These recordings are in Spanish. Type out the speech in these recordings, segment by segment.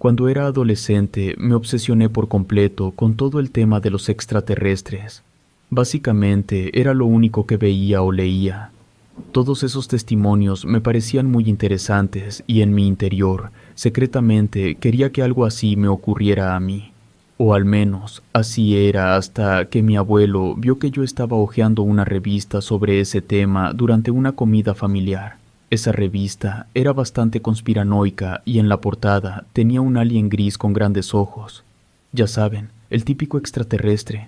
Cuando era adolescente me obsesioné por completo con todo el tema de los extraterrestres. Básicamente era lo único que veía o leía. Todos esos testimonios me parecían muy interesantes y en mi interior, secretamente, quería que algo así me ocurriera a mí. O al menos, así era hasta que mi abuelo vio que yo estaba hojeando una revista sobre ese tema durante una comida familiar. Esa revista era bastante conspiranoica y en la portada tenía un alien gris con grandes ojos. Ya saben, el típico extraterrestre.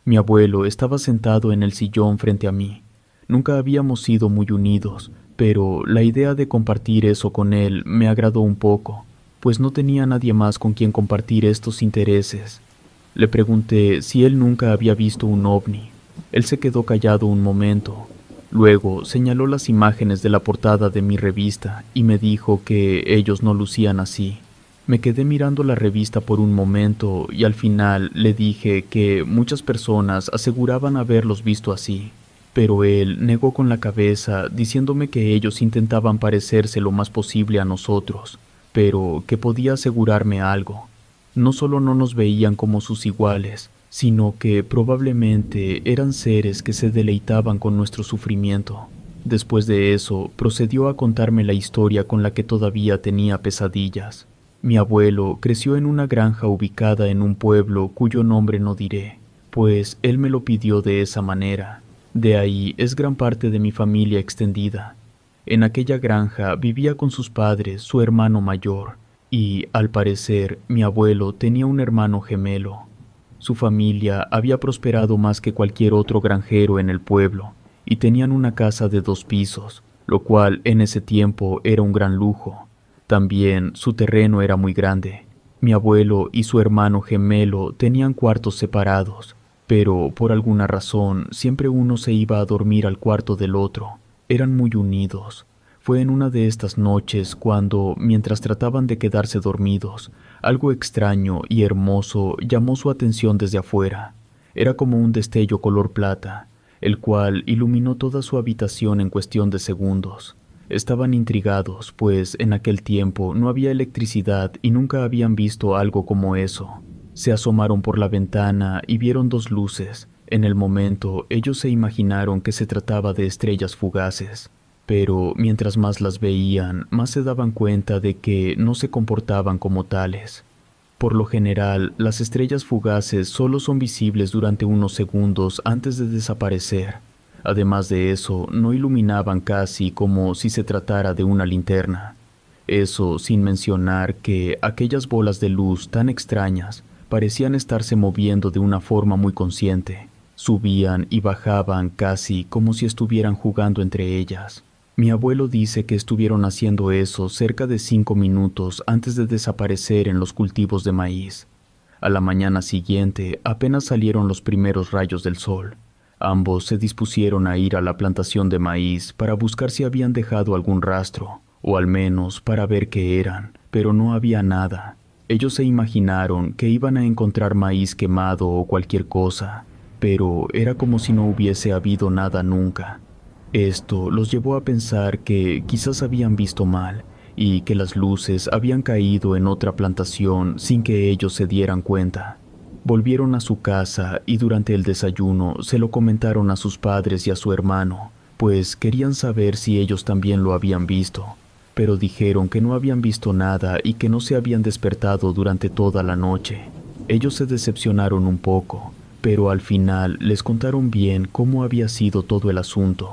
Mi abuelo estaba sentado en el sillón frente a mí. Nunca habíamos sido muy unidos, pero la idea de compartir eso con él me agradó un poco, pues no tenía nadie más con quien compartir estos intereses. Le pregunté si él nunca había visto un ovni. Él se quedó callado un momento. Luego señaló las imágenes de la portada de mi revista y me dijo que ellos no lucían así. Me quedé mirando la revista por un momento y al final le dije que muchas personas aseguraban haberlos visto así. Pero él negó con la cabeza, diciéndome que ellos intentaban parecerse lo más posible a nosotros, pero que podía asegurarme algo. No solo no nos veían como sus iguales, sino que probablemente eran seres que se deleitaban con nuestro sufrimiento. Después de eso, procedió a contarme la historia con la que todavía tenía pesadillas. Mi abuelo creció en una granja ubicada en un pueblo cuyo nombre no diré, pues él me lo pidió de esa manera. De ahí es gran parte de mi familia extendida. En aquella granja vivía con sus padres, su hermano mayor, y, al parecer, mi abuelo tenía un hermano gemelo. Su familia había prosperado más que cualquier otro granjero en el pueblo, y tenían una casa de 2 pisos, lo cual en ese tiempo era un gran lujo. También su terreno era muy grande. Mi abuelo y su hermano gemelo tenían cuartos separados, pero por alguna razón siempre uno se iba a dormir al cuarto del otro. Eran muy unidos. Fue en una de estas noches cuando, mientras trataban de quedarse dormidos, algo extraño y hermoso llamó su atención desde afuera. Era como un destello color plata, el cual iluminó toda su habitación en cuestión de segundos. Estaban intrigados, pues en aquel tiempo no había electricidad y nunca habían visto algo como eso. Se asomaron por la ventana y vieron 2 luces. En el momento, ellos se imaginaron que se trataba de estrellas fugaces. Pero mientras más las veían, más se daban cuenta de que no se comportaban como tales. Por lo general, las estrellas fugaces solo son visibles durante unos segundos antes de desaparecer. Además de eso, no iluminaban casi como si se tratara de una linterna. Eso sin mencionar que aquellas bolas de luz tan extrañas parecían estarse moviendo de una forma muy consciente. Subían y bajaban casi como si estuvieran jugando entre ellas. Mi abuelo dice que estuvieron haciendo eso cerca de 5 minutos antes de desaparecer en los cultivos de maíz. A la mañana siguiente apenas salieron los primeros rayos del sol. Ambos se dispusieron a ir a la plantación de maíz para buscar si habían dejado algún rastro, o al menos para ver qué eran, pero no había nada. Ellos se imaginaron que iban a encontrar maíz quemado o cualquier cosa, pero era como si no hubiese habido nada nunca. Esto los llevó a pensar que quizás habían visto mal y que las luces habían caído en otra plantación sin que ellos se dieran cuenta. Volvieron a su casa y durante el desayuno se lo comentaron a sus padres y a su hermano, pues querían saber si ellos también lo habían visto, pero dijeron que no habían visto nada y que no se habían despertado durante toda la noche. Ellos se decepcionaron un poco, pero al final les contaron bien cómo había sido todo el asunto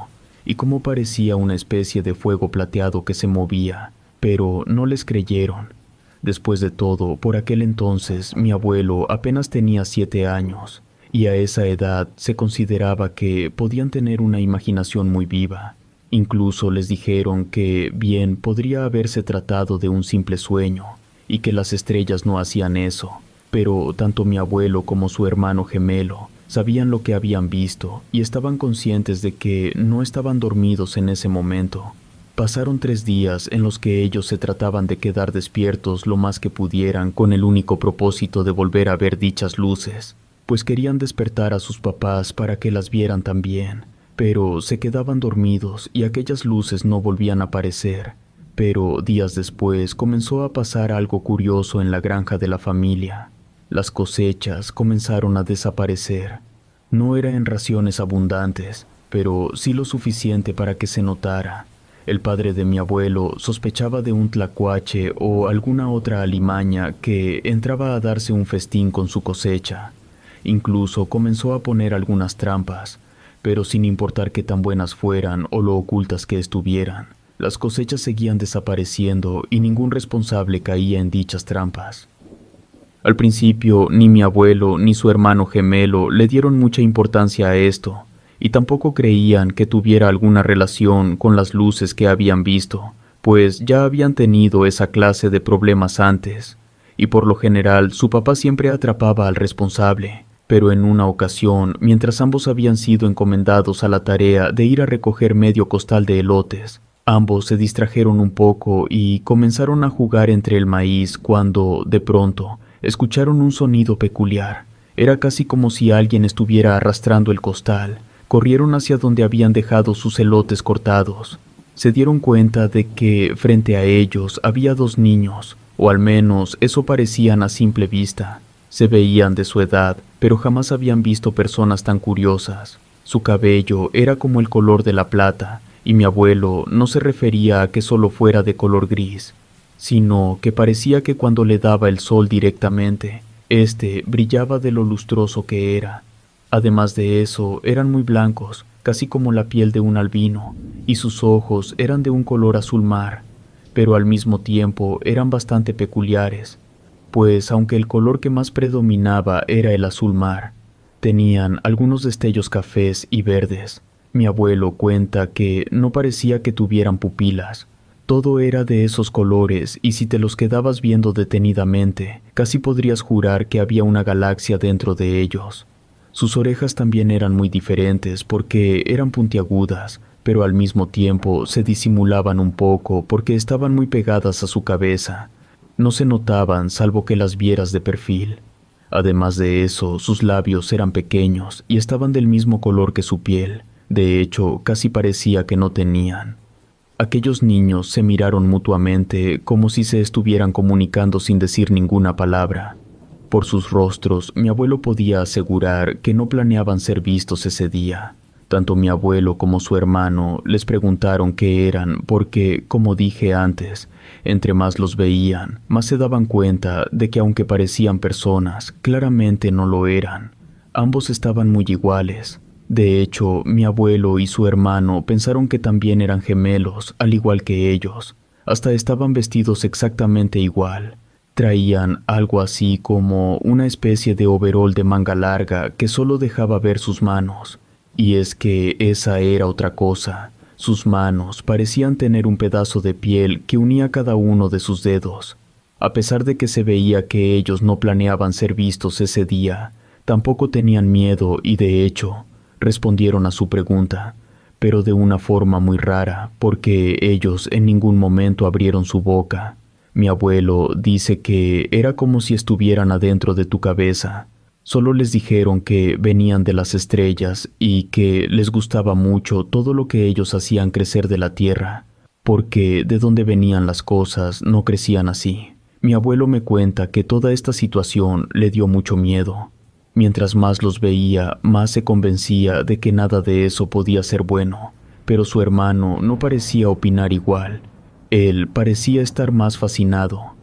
y cómo parecía una especie de fuego plateado que se movía, pero no les creyeron. Después de todo, por aquel entonces mi abuelo apenas tenía 7 años, y a esa edad se consideraba que podían tener una imaginación muy viva. Incluso les dijeron que bien podría haberse tratado de un simple sueño, y que las estrellas no hacían eso, pero tanto mi abuelo como su hermano gemelo sabían lo que habían visto y estaban conscientes de que no estaban dormidos en ese momento. Pasaron 3 días en los que ellos se trataban de quedar despiertos lo más que pudieran con el único propósito de volver a ver dichas luces, pues querían despertar a sus papás para que las vieran también, pero se quedaban dormidos y aquellas luces no volvían a aparecer. Pero días después comenzó a pasar algo curioso en la granja de la familia. Las cosechas comenzaron a desaparecer. No era en raciones abundantes, pero sí lo suficiente para que se notara. El padre de mi abuelo sospechaba de un tlacuache o alguna otra alimaña que entraba a darse un festín con su cosecha. Incluso comenzó a poner algunas trampas, pero sin importar qué tan buenas fueran o lo ocultas que estuvieran, las cosechas seguían desapareciendo y ningún responsable caía en dichas trampas. Al principio, ni mi abuelo ni su hermano gemelo le dieron mucha importancia a esto, y tampoco creían que tuviera alguna relación con las luces que habían visto, pues ya habían tenido esa clase de problemas antes, y por lo general su papá siempre atrapaba al responsable. Pero en una ocasión, mientras ambos habían sido encomendados a la tarea de ir a recoger medio costal de elotes, ambos se distrajeron un poco y comenzaron a jugar entre el maíz cuando, de pronto, escucharon un sonido peculiar. Era casi como si alguien estuviera arrastrando el costal. Corrieron hacia donde habían dejado sus elotes cortados. Se dieron cuenta de que frente a ellos había dos niños, o al menos eso parecían a simple vista. Se veían de su edad, pero jamás habían visto personas tan curiosas. Su cabello era como el color de la plata, y mi abuelo no se refería a que solo fuera de color gris, sino que parecía que cuando le daba el sol directamente, éste brillaba de lo lustroso que era. Además de eso, eran muy blancos, casi como la piel de un albino, y sus ojos eran de un color azul mar, pero al mismo tiempo eran bastante peculiares, pues aunque el color que más predominaba era el azul mar, tenían algunos destellos cafés y verdes. Mi abuelo cuenta que no parecía que tuvieran pupilas. Todo era de esos colores y si te los quedabas viendo detenidamente, casi podrías jurar que había una galaxia dentro de ellos. Sus orejas también eran muy diferentes porque eran puntiagudas, pero al mismo tiempo se disimulaban un poco porque estaban muy pegadas a su cabeza. No se notaban salvo que las vieras de perfil. Además de eso, sus labios eran pequeños y estaban del mismo color que su piel. De hecho, casi parecía que no tenían. Aquellos niños se miraron mutuamente como si se estuvieran comunicando sin decir ninguna palabra. Por sus rostros, mi abuelo podía asegurar que no planeaban ser vistos ese día. Tanto mi abuelo como su hermano les preguntaron qué eran porque, como dije antes, entre más los veían, más se daban cuenta de que aunque parecían personas, claramente no lo eran. Ambos estaban muy iguales. De hecho, mi abuelo y su hermano pensaron que también eran gemelos, al igual que ellos. Hasta estaban vestidos exactamente igual. Traían algo así como una especie de overol de manga larga que solo dejaba ver sus manos. Y es que esa era otra cosa. Sus manos parecían tener un pedazo de piel que unía cada uno de sus dedos. A pesar de que se veía que ellos no planeaban ser vistos ese día, tampoco tenían miedo y de hecho, respondieron a su pregunta, pero de una forma muy rara, porque ellos en ningún momento abrieron su boca. Mi abuelo dice que era como si estuvieran adentro de tu cabeza. Solo les dijeron que venían de las estrellas y que les gustaba mucho todo lo que ellos hacían crecer de la tierra, porque de donde venían las cosas no crecían así. Mi abuelo me cuenta que toda esta situación le dio mucho miedo. Mientras más los veía, más se convencía de que nada de eso podía ser bueno, pero su hermano no parecía opinar igual. Él parecía estar más fascinado.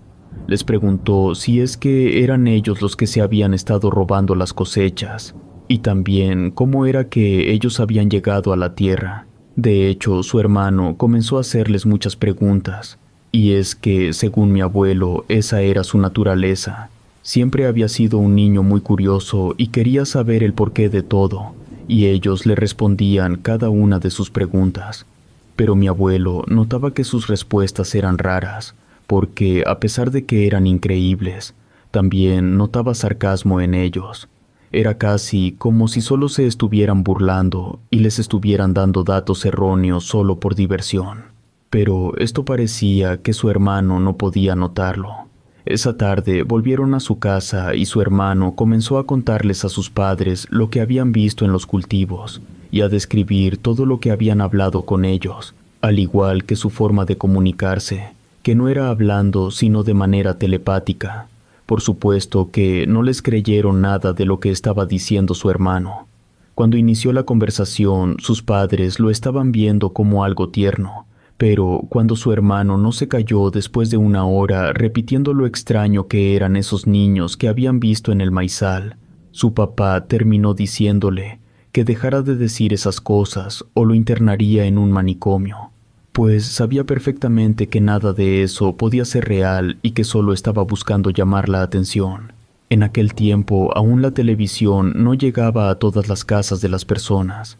Les preguntó si es que eran ellos los que se habían estado robando las cosechas, y también cómo era que ellos habían llegado a la tierra. De hecho, su hermano comenzó a hacerles muchas preguntas, y es que, según mi abuelo, esa era su naturaleza. Siempre había sido un niño muy curioso y quería saber el porqué de todo, y ellos le respondían cada una de sus preguntas. Pero mi abuelo notaba que sus respuestas eran raras, porque a pesar de que eran increíbles, también notaba sarcasmo en ellos. Era casi como si solo se estuvieran burlando y les estuvieran dando datos erróneos solo por diversión. Pero esto parecía que su hermano no podía notarlo. Esa tarde volvieron a su casa y su hermano comenzó a contarles a sus padres lo que habían visto en los cultivos y a describir todo lo que habían hablado con ellos. al igual que su forma de comunicarse, que no era hablando sino de manera telepática. Por supuesto que no les creyeron nada de lo que estaba diciendo su hermano. Cuando inició la conversación, sus padres lo estaban viendo como algo tierno, pero cuando su hermano no se calló después de una hora repitiendo lo extraño que eran esos niños que habían visto en el maizal, su papá terminó diciéndole que dejara de decir esas cosas o lo internaría en un manicomio, pues sabía perfectamente que nada de eso podía ser real y que solo estaba buscando llamar la atención. En aquel tiempo aún la televisión no llegaba a todas las casas de las personas.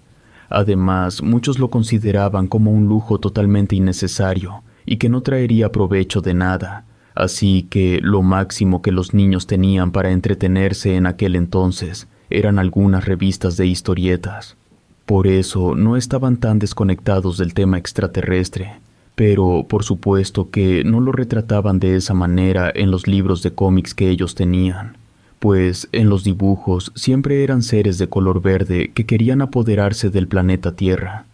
Además, muchos lo consideraban como un lujo totalmente innecesario y que no traería provecho de nada, así que lo máximo que los niños tenían para entretenerse en aquel entonces eran algunas revistas de historietas. Por eso no estaban tan desconectados del tema extraterrestre, pero por supuesto que no lo retrataban de esa manera en los libros de cómics que ellos tenían, pues en los dibujos siempre eran seres de color verde que querían apoderarse del planeta Tierra.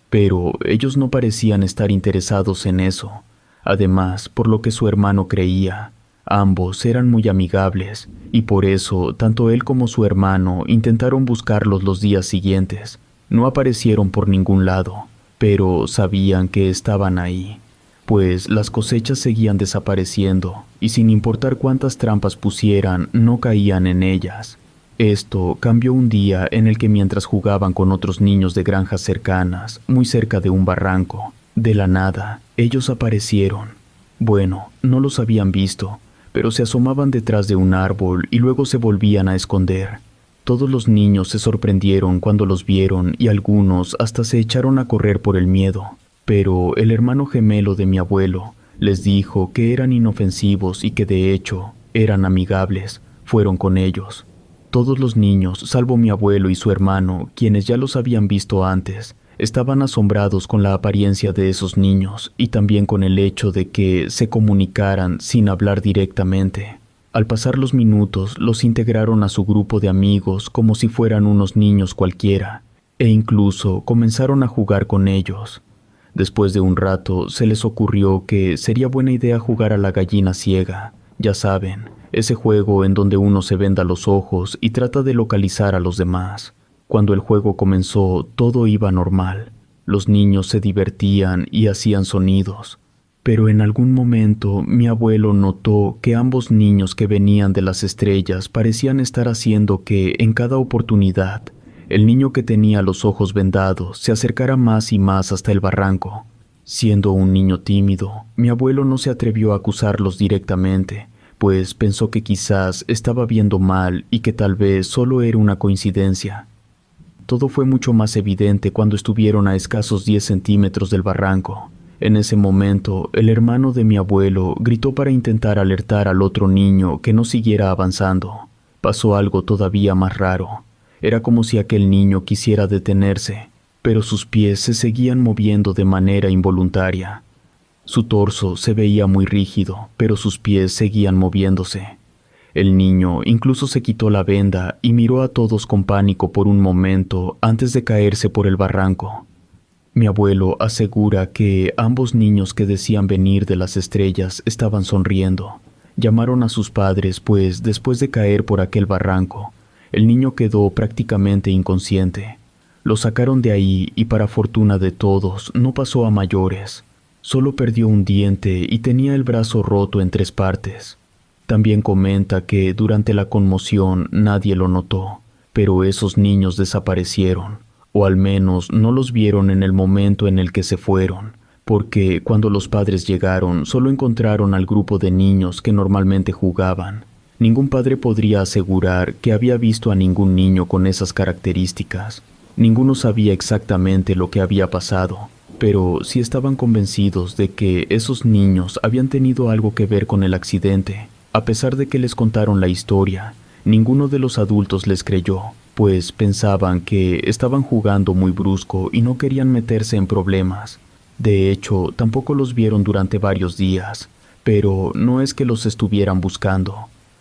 Pero ellos no parecían estar interesados en eso. Además, por lo que su hermano creía, ambos eran muy amigables, y por eso tanto él como su hermano intentaron buscarlos los días siguientes. No aparecieron por ningún lado, pero sabían que estaban ahí, pues las cosechas seguían desapareciendo, y sin importar cuántas trampas pusieran, no caían en ellas. Esto cambió un día en el que mientras jugaban con otros niños de granjas cercanas, muy cerca de un barranco, de la nada, ellos aparecieron. Bueno, no los habían visto, pero se asomaban detrás de un árbol y luego se volvían a esconder. Todos los niños se sorprendieron cuando los vieron y algunos hasta se echaron a correr por el miedo, pero el hermano gemelo de mi abuelo les dijo que eran inofensivos y que de hecho eran amigables. Fueron con ellos. Todos los niños, salvo mi abuelo y su hermano, quienes ya los habían visto antes, estaban asombrados con la apariencia de esos niños y también con el hecho de que se comunicaran sin hablar directamente. Al pasar los minutos, los integraron a su grupo de amigos como si fueran unos niños cualquiera, e incluso comenzaron a jugar con ellos. Después de un rato, se les ocurrió que sería buena idea jugar a la gallina ciega. Ya saben, ese juego en donde uno se venda los ojos y trata de localizar a los demás. Cuando el juego comenzó, todo iba normal. Los niños se divertían y hacían sonidos. Pero en algún momento mi abuelo notó que ambos niños que venían de las estrellas parecían estar haciendo que, en cada oportunidad, el niño que tenía los ojos vendados se acercara más y más hasta el barranco. Siendo un niño tímido, mi abuelo no se atrevió a acusarlos directamente, pues pensó que quizás estaba viendo mal y que tal vez solo era una coincidencia. Todo fue mucho más evidente cuando estuvieron a escasos 10 centímetros del barranco. En ese momento, el hermano de mi abuelo gritó para intentar alertar al otro niño que no siguiera avanzando. Pasó algo todavía más raro. Era como si aquel niño quisiera detenerse, pero sus pies se seguían moviendo de manera involuntaria. Su torso se veía muy rígido, pero sus pies seguían moviéndose. El niño incluso se quitó la venda y miró a todos con pánico por un momento antes de caerse por el barranco. Mi abuelo asegura que ambos niños que decían venir de las estrellas estaban sonriendo. Llamaron a sus padres, pues después de caer por aquel barranco, el niño quedó prácticamente inconsciente. Lo sacaron de ahí y para fortuna de todos no pasó a mayores. Solo perdió un diente y tenía el brazo roto en 3 partes. También comenta que durante la conmoción nadie lo notó, pero esos niños desaparecieron. O al menos no los vieron en el momento en el que se fueron, porque cuando los padres llegaron solo encontraron al grupo de niños que normalmente jugaban. Ningún padre podría asegurar que había visto a ningún niño con esas características. Ninguno sabía exactamente lo que había pasado, pero sí estaban convencidos de que esos niños habían tenido algo que ver con el accidente. A pesar de que les contaron la historia, ninguno de los adultos les creyó, pues pensaban que estaban jugando muy brusco y no querían meterse en problemas. De hecho, tampoco los vieron durante varios días, pero no es que los estuvieran buscando.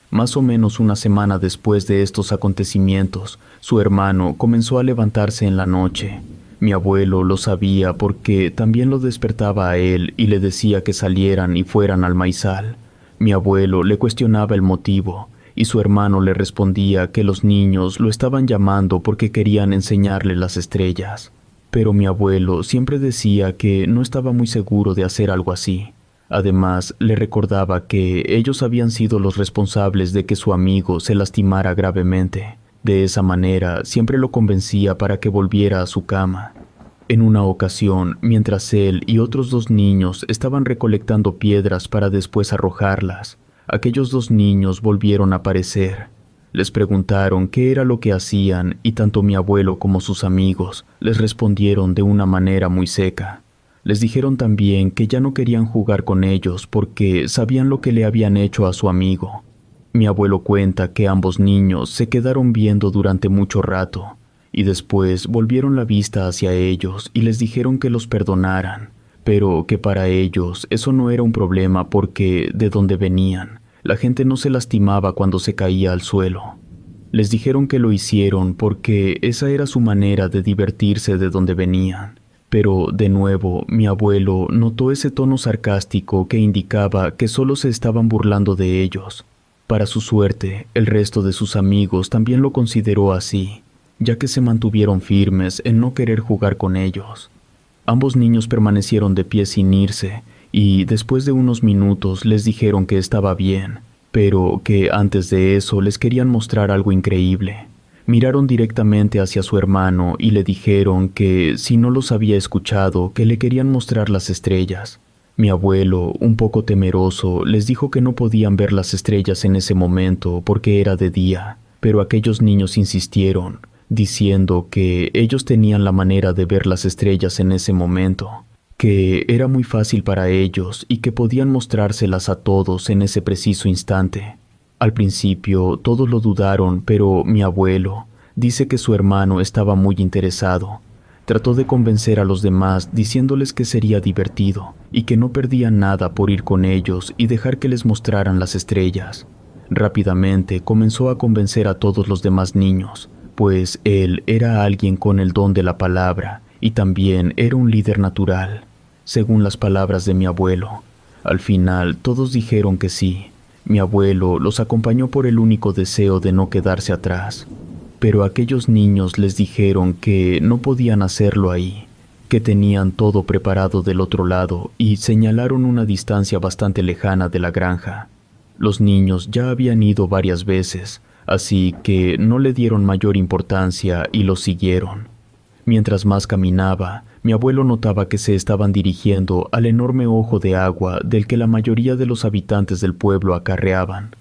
Más o menos una semana después de estos acontecimientos, su hermano comenzó a levantarse en la noche. Mi abuelo lo sabía porque también lo despertaba a él y le decía que salieran y fueran al maizal. Mi abuelo le cuestionaba el motivo y su hermano le respondía que los niños lo estaban llamando porque querían enseñarle las estrellas. Pero mi abuelo siempre decía que no estaba muy seguro de hacer algo así. Además, le recordaba que ellos habían sido los responsables de que su amigo se lastimara gravemente. De esa manera, siempre lo convencía para que volviera a su cama. En una ocasión, mientras él y otros 2 niños estaban recolectando piedras para después arrojarlas, aquellos 2 niños volvieron a aparecer. Les preguntaron qué era lo que hacían y tanto mi abuelo como sus amigos les respondieron de una manera muy seca. Les dijeron también que ya no querían jugar con ellos porque sabían lo que le habían hecho a su amigo. Mi abuelo cuenta que ambos niños se quedaron viendo durante mucho rato y después volvieron la vista hacia ellos y les dijeron que los perdonaran, pero que para ellos eso no era un problema porque de donde venían, la gente no se lastimaba cuando se caía al suelo. Les dijeron que lo hicieron porque esa era su manera de divertirse de donde venían. Pero, de nuevo, mi abuelo notó ese tono sarcástico que indicaba que solo se estaban burlando de ellos. Para su suerte, el resto de sus amigos también lo consideró así, ya que se mantuvieron firmes en no querer jugar con ellos. Ambos niños permanecieron de pie sin irse, y después de unos minutos les dijeron que estaba bien, pero que antes de eso les querían mostrar algo increíble. Miraron directamente hacia su hermano y le dijeron que si no los había escuchado, que le querían mostrar las estrellas. Mi abuelo, un poco temeroso, les dijo que no podían ver las estrellas en ese momento porque era de día, pero aquellos niños insistieron, diciendo que ellos tenían la manera de ver las estrellas en ese momento, que era muy fácil para ellos y que podían mostrárselas a todos en ese preciso instante. Al principio todos lo dudaron, pero mi abuelo dice que su hermano estaba muy interesado. Trató de convencer a los demás diciéndoles que sería divertido y que no perdían nada por ir con ellos y dejar que les mostraran las estrellas. Rápidamente comenzó a convencer a todos los demás niños, pues él era alguien con el don de la palabra y también era un líder natural, según las palabras de mi abuelo. Al final todos dijeron que sí. Mi abuelo los acompañó por el único deseo de no quedarse atrás. Pero aquellos niños les dijeron que no podían hacerlo ahí, que tenían todo preparado del otro lado y señalaron una distancia bastante lejana de la granja. Los niños ya habían ido varias veces, así que no le dieron mayor importancia y los siguieron. Mientras más caminaba, mi abuelo notaba que se estaban dirigiendo al enorme ojo de agua del que la mayoría de los habitantes del pueblo acarreaban.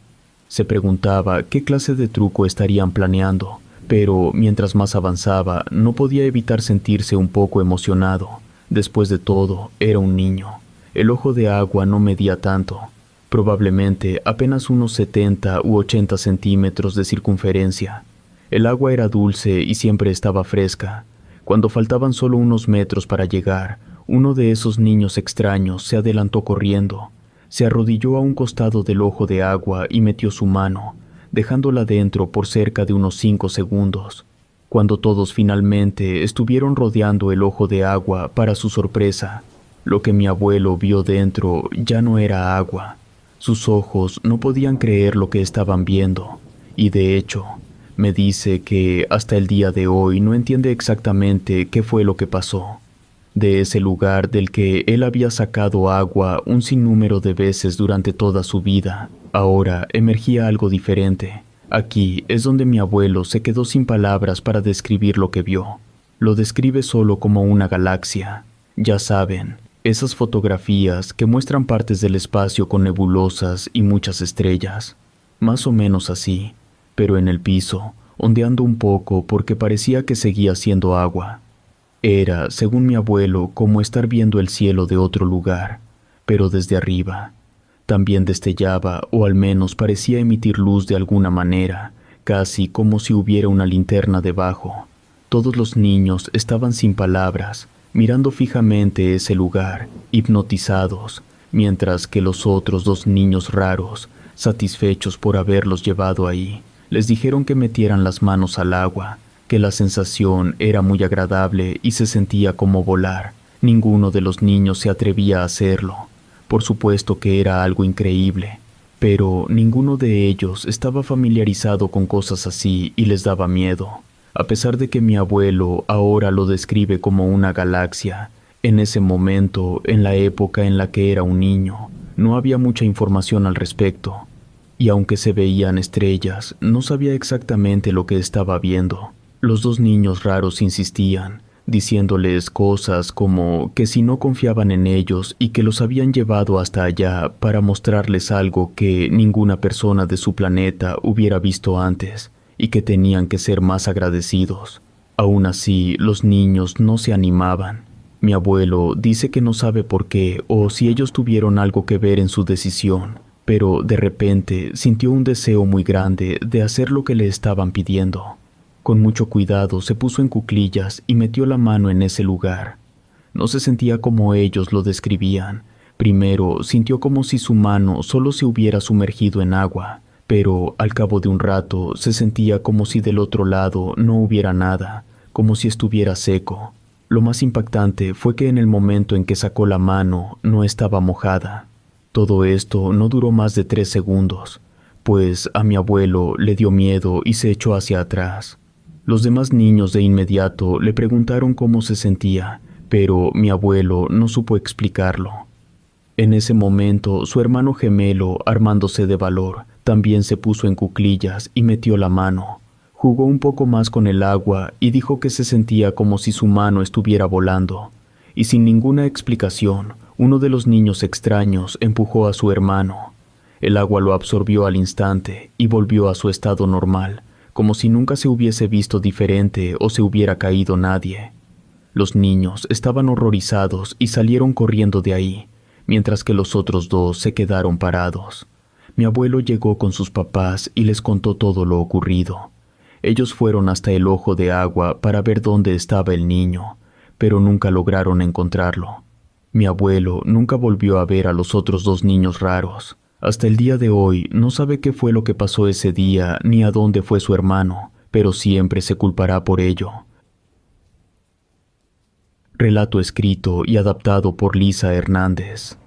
Se preguntaba qué clase de truco estarían planeando, pero mientras más avanzaba, no podía evitar sentirse un poco emocionado. Después de todo, era un niño. El ojo de agua no medía tanto, probablemente apenas unos 70 u 80 centímetros de circunferencia. El agua era dulce y siempre estaba fresca. Cuando faltaban solo unos metros para llegar, uno de esos niños extraños se adelantó corriendo. Se arrodilló a un costado del ojo de agua y metió su mano, dejándola dentro por cerca de unos 5 segundos. Cuando todos finalmente estuvieron rodeando el ojo de agua, para su sorpresa, lo que mi abuelo vio dentro ya no era agua. Sus ojos no podían creer lo que estaban viendo, y de hecho, me dice que hasta el día de hoy no entiende exactamente qué fue lo que pasó. De ese lugar del que él había sacado agua un sinnúmero de veces durante toda su vida, ahora emergía algo diferente. Aquí es donde mi abuelo se quedó sin palabras para describir lo que vio. Lo describe solo como una galaxia. Ya saben, esas fotografías que muestran partes del espacio con nebulosas y muchas estrellas. Más o menos así, pero en el piso, ondeando un poco porque parecía que seguía siendo agua. Era, según mi abuelo, como estar viendo el cielo de otro lugar, pero desde arriba. También destellaba, o al menos parecía emitir luz de alguna manera, casi como si hubiera una linterna debajo. Todos los niños estaban sin palabras, mirando fijamente ese lugar, hipnotizados, mientras que los otros 2 niños raros, satisfechos por haberlos llevado ahí, les dijeron que metieran las manos al agua, que la sensación era muy agradable y se sentía como volar. Ninguno de los niños se atrevía a hacerlo. Por supuesto que era algo increíble, pero ninguno de ellos estaba familiarizado con cosas así y les daba miedo. A pesar de que mi abuelo ahora lo describe como una galaxia, en ese momento, en la época en la que era un niño, no había mucha información al respecto. Y aunque se veían estrellas, no sabía exactamente lo que estaba viendo. Los dos niños raros insistían, diciéndoles cosas como que si no confiaban en ellos y que los habían llevado hasta allá para mostrarles algo que ninguna persona de su planeta hubiera visto antes, y que tenían que ser más agradecidos. Aún así, los niños no se animaban. Mi abuelo dice que no sabe por qué o si ellos tuvieron algo que ver en su decisión, pero de repente sintió un deseo muy grande de hacer lo que le estaban pidiendo. Con mucho cuidado se puso en cuclillas y metió la mano en ese lugar. No se sentía como ellos lo describían. Primero sintió como si su mano solo se hubiera sumergido en agua, pero al cabo de un rato se sentía como si del otro lado no hubiera nada, como si estuviera seco. Lo más impactante fue que en el momento en que sacó la mano no estaba mojada. Todo esto no duró más de 3 segundos, pues a mi abuelo le dio miedo y se echó hacia atrás. Los demás niños de inmediato le preguntaron cómo se sentía, pero mi abuelo no supo explicarlo. En ese momento, su hermano gemelo, armándose de valor, también se puso en cuclillas y metió la mano. Jugó un poco más con el agua y dijo que se sentía como si su mano estuviera volando. Y sin ninguna explicación, uno de los niños extraños empujó a su hermano. El agua lo absorbió al instante y volvió a su estado normal, como si nunca se hubiese visto diferente o se hubiera caído nadie. Los niños estaban horrorizados y salieron corriendo de ahí, mientras que los otros dos se quedaron parados. Mi abuelo llegó con sus papás y les contó todo lo ocurrido. Ellos fueron hasta el ojo de agua para ver dónde estaba el niño, pero nunca lograron encontrarlo. Mi abuelo nunca volvió a ver a los otros dos niños raros. Hasta el día de hoy no sabe qué fue lo que pasó ese día ni a dónde fue su hermano, pero siempre se culpará por ello. Relato escrito y adaptado por Lisa Hernández.